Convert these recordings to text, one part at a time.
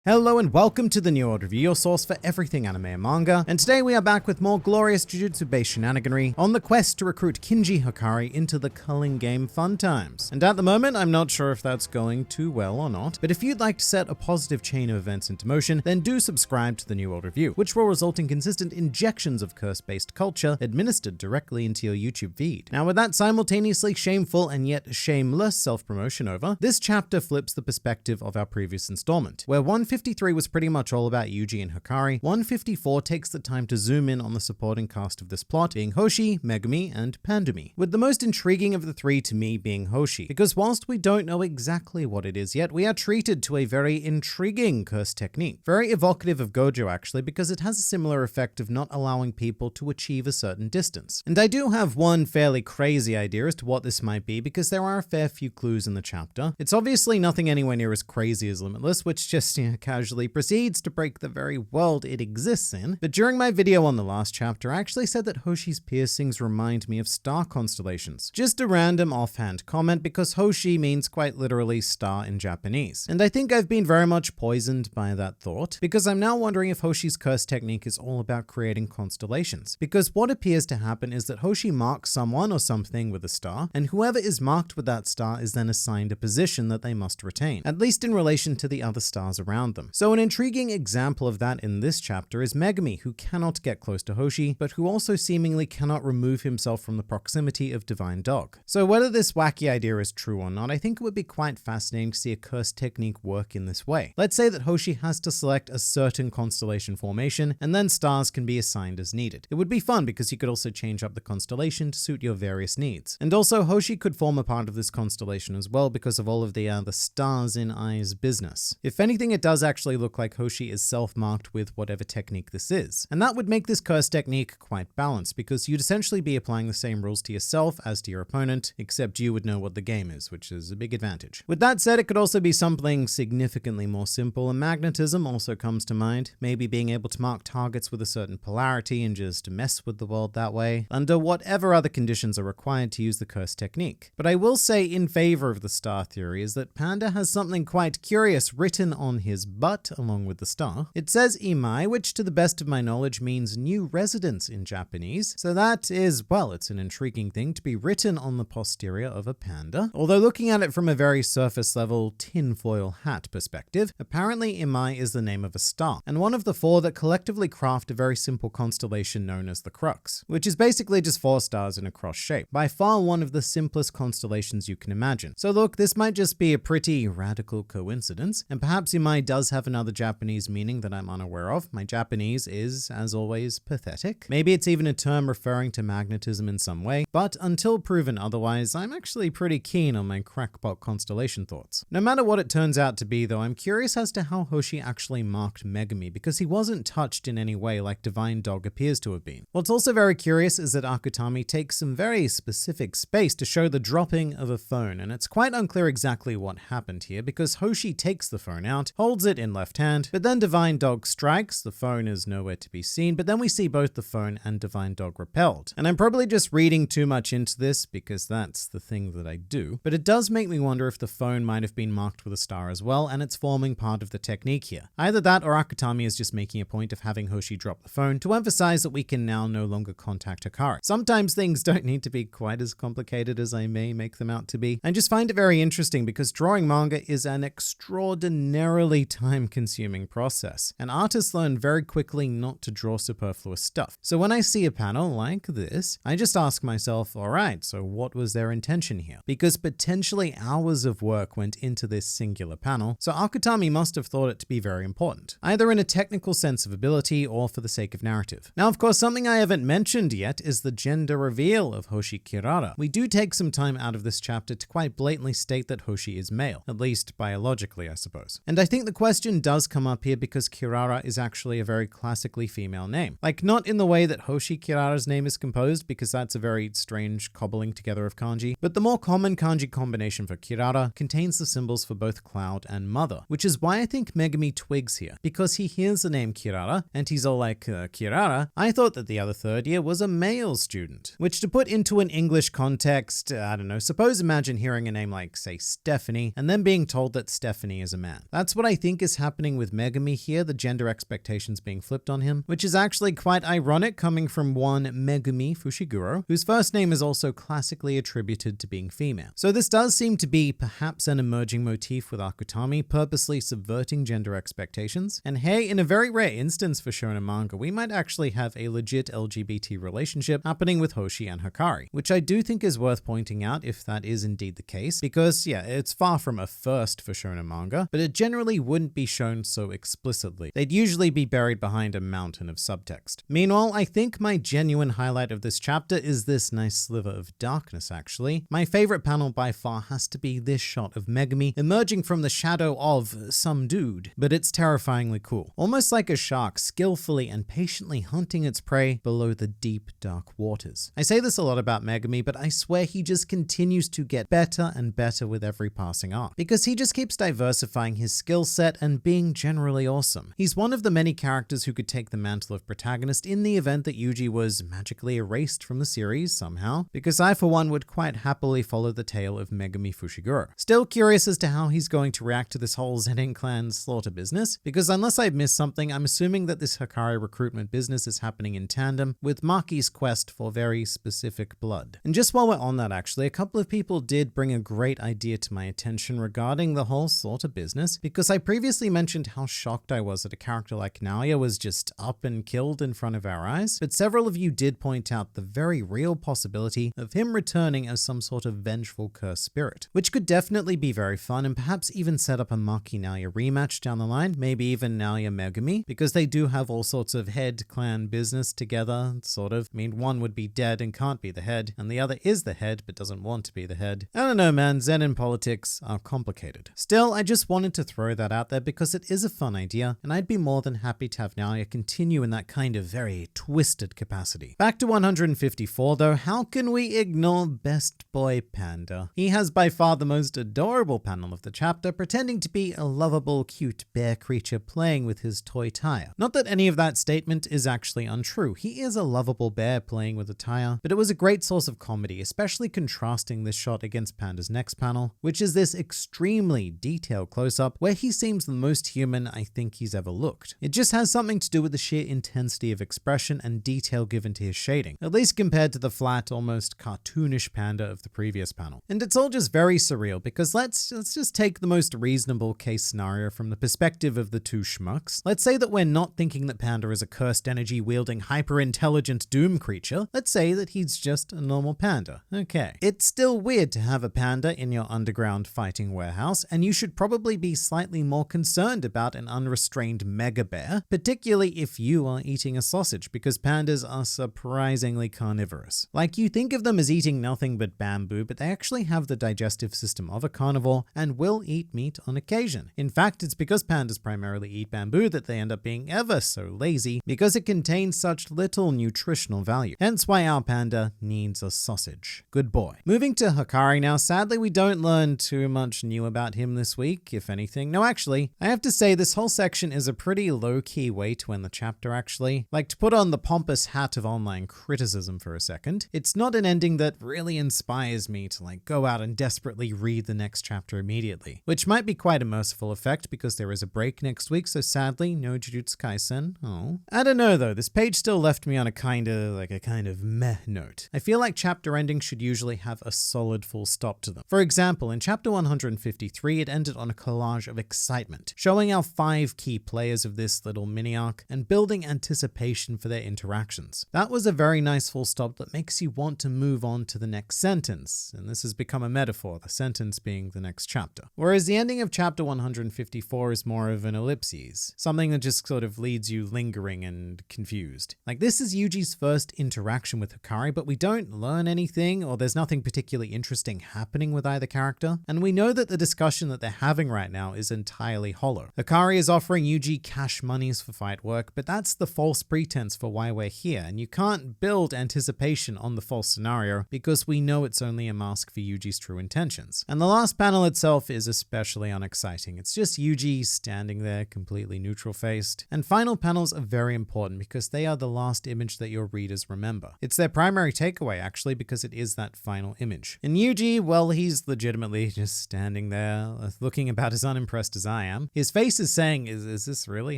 Hello and welcome to the New World Review, your source for everything anime and manga, and today we are back with more glorious Jujutsu-based shenaniganry on the quest to recruit Kinji Hikari into the culling game Fun Times. And at the moment, I'm not sure if that's going too well or not, but if you'd like to set a positive chain of events into motion, then do subscribe to the New World Review, which will result in consistent injections of curse-based culture administered directly into your YouTube feed. Now with that simultaneously shameful and yet shameless self-promotion over, this chapter flips the perspective of our previous installment, where 153 was pretty much all about Yuji and Hikari. 154 takes the time to zoom in on the supporting cast of this plot, being Hoshi, Megumi, and Pandemi, with the most intriguing of the three to me being Hoshi, because whilst we don't know exactly what it is yet, we are treated to a very intriguing curse technique. Very evocative of GOJO actually, because it has a similar effect of not allowing people to achieve a certain distance. And I do have one fairly crazy idea as to what this might be, because there are a fair few clues in the chapter. It's obviously nothing anywhere near as crazy as Limitless, which just, casually proceeds to break the very world it exists in. But during my video on the last chapter, I actually said that Hoshi's piercings remind me of star constellations. Just a random offhand comment, because Hoshi means quite literally star in Japanese. And I think I've been very much poisoned by that thought, because I'm now wondering if Hoshi's curse technique is all about creating constellations. Because what appears to happen is that Hoshi marks someone or something with a star, and whoever is marked with that star is then assigned a position that they must retain, at least in relation to the other stars around them. So an intriguing example of that in this chapter is Megumi, who cannot get close to Hoshi, but who also seemingly cannot remove himself from the proximity of Divine Dog. So whether this wacky idea is true or not, I think it would be quite fascinating to see a curse technique work in this way. Let's say that Hoshi has to select a certain constellation formation, and then stars can be assigned as needed. It would be fun because you could also change up the constellation to suit your various needs. And also Hoshi could form a part of this constellation as well because of all of the stars in Ai's business. If anything, it does actually look like Hoshi is self-marked with whatever technique this is. And that would make this curse technique quite balanced, because you'd essentially be applying the same rules to yourself as to your opponent, except you would know what the game is, which is a big advantage. With that said, it could also be something significantly more simple, and magnetism also comes to mind, maybe being able to mark targets with a certain polarity and just mess with the world that way, under whatever other conditions are required to use the curse technique. But I will say in favor of the star theory is that Panda has something quite curious written on his butt along with the star. It says Imai, which to the best of my knowledge means new residence in Japanese. So that is, well, it's an intriguing thing to be written on the posterior of a panda. Although looking at it from a very surface level tinfoil hat perspective, apparently Imai is the name of a star, and one of the four that collectively craft a very simple constellation known as the Crux, which is basically just four stars in a cross shape. By far one of the simplest constellations you can imagine. So look, this might just be a pretty radical coincidence, and perhaps Imai does have another Japanese meaning that I'm unaware of. My Japanese is, as always, pathetic. Maybe it's even a term referring to magnetism in some way, but until proven otherwise, I'm actually pretty keen on my crackpot constellation thoughts. No matter what it turns out to be though, I'm curious as to how Hoshi actually marked Megumi, because he wasn't touched in any way like Divine Dog appears to have been. What's also very curious is that Akutami takes some very specific space to show the dropping of a phone, and it's quite unclear exactly what happened here, because Hoshi takes the phone out, holds it in left hand, but then Divine Dog strikes, the phone is nowhere to be seen, but then we see both the phone and Divine Dog repelled. And I'm probably just reading too much into this, because that's the thing that I do, but it does make me wonder if the phone might have been marked with a star as well, and it's forming part of the technique here. Either that, or Akutami is just making a point of having Hoshi drop the phone to emphasize that we can now no longer contact Hikari. Sometimes things don't need to be quite as complicated as I may make them out to be. I just find it very interesting because drawing manga is an extraordinarily time-consuming process, and artists learn very quickly not to draw superfluous stuff. So when I see a panel like this, I just ask myself, alright, so what was their intention here? Because potentially hours of work went into this singular panel, so Akutami must have thought it to be very important, either in a technical sense of ability or for the sake of narrative. Now, of course, something I haven't mentioned yet is the gender reveal of Hoshi Kirara. We do take some time out of this chapter to quite blatantly state that Hoshi is male, at least biologically, I suppose. And I think the question does come up here because Kirara is actually a very classically female name. Like, not in the way that Hoshi Kirara's name is composed, because that's a very strange cobbling together of kanji, but the more common kanji combination for Kirara contains the symbols for both cloud and mother, which is why I think Megumi twigs here, because he hears the name Kirara, and he's all like, Kirara, I thought that the other third year was a male student. Which, to put into an English context, I don't know, suppose imagine hearing a name like, say, Stephanie, and then being told that Stephanie is a man. That's what I think think is happening with Megumi here, the gender expectations being flipped on him, which is actually quite ironic coming from one Megumi Fushiguro, whose first name is also classically attributed to being female. So this does seem to be perhaps an emerging motif with Akutami purposely subverting gender expectations. And hey, in a very rare instance for shonen manga, we might actually have a legit LGBT relationship happening with Hoshi and Hikari, which I do think is worth pointing out if that is indeed the case, because yeah, it's far from a first for shonen manga, but it generally wouldn't be shown so explicitly. They'd usually be buried behind a mountain of subtext. Meanwhile, I think my genuine highlight of this chapter is this nice sliver of darkness actually. My favorite panel by far has to be this shot of Megumi emerging from the shadow of some dude, but it's terrifyingly cool. Almost like a shark skillfully and patiently hunting its prey below the deep, dark waters. I say this a lot about Megumi, but I swear he just continues to get better and better with every passing arc, because he just keeps diversifying his skill set and being generally awesome. He's one of the many characters who could take the mantle of protagonist in the event that Yuji was magically erased from the series somehow, because I for one would quite happily follow the tale of Megumi Fushiguro. Still curious as to how he's going to react to this whole Zenin clan slaughter business, because unless I've missed something, I'm assuming that this Hikari recruitment business is happening in tandem with Maki's quest for very specific blood. And just while we're on that actually, a couple of people did bring a great idea to my attention regarding the whole slaughter business, because I previously mentioned how shocked I was that a character like Naoya was just up and killed in front of our eyes, but several of you did point out the very real possibility of him returning as some sort of vengeful cursed spirit, which could definitely be very fun and perhaps even set up a Maki Naoya rematch down the line, maybe even Naoya Megumi, because they do have all sorts of head clan business together, sort of. I mean, one would be dead and can't be the head, and the other is the head but doesn't want to be the head. I don't know, man, Zen and politics are complicated. Still, I just wanted to throw that out there because it is a fun idea, and I'd be more than happy to have Naoya continue in that kind of very twisted capacity. Back to 154 though, how can we ignore Best Boy Panda? He has by far the most adorable panel of the chapter, pretending to be a lovable, cute bear creature playing with his toy tire. Not that any of that statement is actually untrue. He is a lovable bear playing with a tire, but it was a great source of comedy, especially contrasting this shot against Panda's next panel, which is this extremely detailed close-up where he seems the most human I think he's ever looked. It just has something to do with the sheer intensity of expression and detail given to his shading, at least compared to the flat, almost cartoonish Panda of the previous panel. And it's all just very surreal, because let's just take the most reasonable case scenario from the perspective of the two schmucks. Let's say that we're not thinking that Panda is a cursed energy-wielding, hyper-intelligent doom creature. Let's say that he's just a normal panda. Okay. It's still weird to have a panda in your underground fighting warehouse, and you should probably be slightly more concerned about an unrestrained mega bear, particularly if you are eating a sausage, because pandas are surprisingly carnivorous. Like, you think of them as eating nothing but bamboo, but they actually have the digestive system of a carnivore and will eat meat on occasion. In fact, it's because pandas primarily eat bamboo that they end up being ever so lazy, because it contains such little nutritional value. Hence why our panda needs a sausage. Good boy. Moving to Hikari now, sadly we don't learn too much new about him this week, if anything. No, actually, I have to say this whole section is a pretty low-key way to end the chapter actually. Like, to put on the pompous hat of online criticism for a second, it's not an ending that really inspires me to go out and desperately read the next chapter immediately, which might be quite a merciful effect because there is a break next week, so sadly no Jujutsu Kaisen. Oh. I don't know though, this page still left me on a kind of meh note. I feel like chapter endings should usually have a solid full stop to them. For example, in chapter 153 it ended on a collage of excitement, showing our 5 key players of this little mini arc and building anticipation for their interactions. That was a very nice full stop that makes you want to move on to the next sentence, and this has become a metaphor, the sentence being the next chapter. Whereas the ending of chapter 154 is more of an ellipses, something that just sort of leaves you lingering and confused. Like, this is Yuji's first interaction with Hikari, but we don't learn anything, or there's nothing particularly interesting happening with either character, and we know that the discussion that they're having right now is entirely hollow. Hikari is offering Yuji cash monies for fight work, but that's the false pretense for why we're here, and you can't build anticipation on the false scenario because we know it's only a mask for Yuji's true intentions. And the last panel itself is especially unexciting. It's just Yuji standing there completely neutral-faced. And final panels are very important because they are the last image that your readers remember. It's their primary takeaway actually, because it is that final image. And Yuji, well, he's legitimately just standing there looking about as unimpressed as I I am. His face is saying, is this really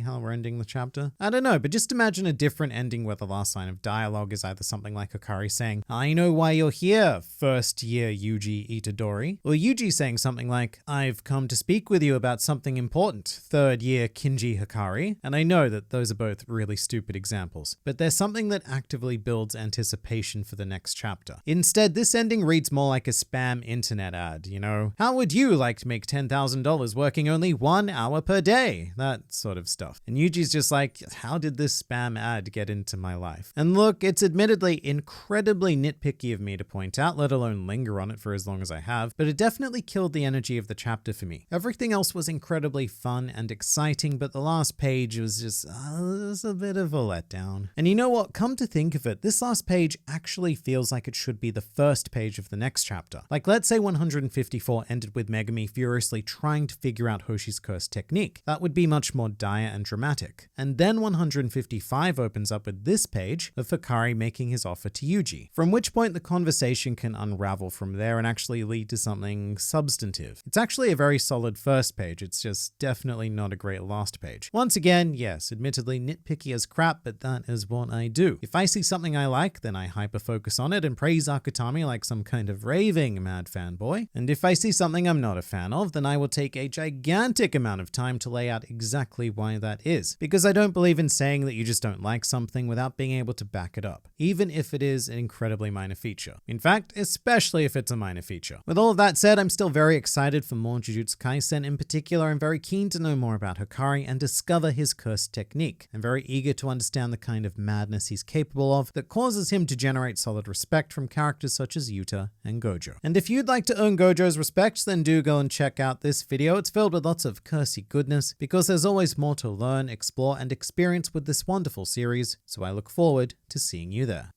how we're ending the chapter? I don't know, but just imagine a different ending where the last line of dialogue is either something like Hikari saying, I know why you're here, first year Yuji Itadori, or Yuji saying something like, I've come to speak with you about something important, third year Kinji Hikari. And I know that those are both really stupid examples, but there's something that actively builds anticipation for the next chapter. Instead, this ending reads more like a spam internet ad, you know? How would you like to make $10,000 working only 1 hour per day? That sort of stuff. And Yuji's just like, how did this spam ad get into my life? And look, it's admittedly incredibly nitpicky of me to point out, let alone linger on it for as long as I have, but it definitely killed the energy of the chapter for me. Everything else was incredibly fun and exciting, but the last page was just was a bit of a letdown. And you know what? Come to think of it, this last page actually feels like it should be the first page of the next chapter. Like, let's say 154 ended with Megumi furiously trying to figure out Hoshi's curse technique. That would be much more dire and dramatic. And then 155 opens up with this page of Hikari making his offer to Yuji, from which point the conversation can unravel from there and actually lead to something substantive. It's actually a very solid first page, it's just definitely not a great last page. Once again, yes, admittedly nitpicky as crap, but that is what I do. If I see something I like, then I hyper-focus on it and praise Akutami like some kind of raving mad fanboy. And if I see something I'm not a fan of, then I will take a gigantic amount of time to lay out exactly why that is. Because I don't believe in saying that you just don't like something without being able to back it up, even if it is an incredibly minor feature. In fact, especially if it's a minor feature. With all of that said, I'm still very excited for more Jujutsu Kaisen. In particular, I'm very keen to know more about Hikari and discover his curse technique. I'm very eager to understand the kind of madness he's capable of that causes him to generate solid respect from characters such as Yuta and Gojo. And if you'd like to earn Gojo's respect, then do go and check out this video. It's filled with lots of cursey goodness, because there's always more to learn, explore, and experience with this wonderful series, so I look forward to seeing you there.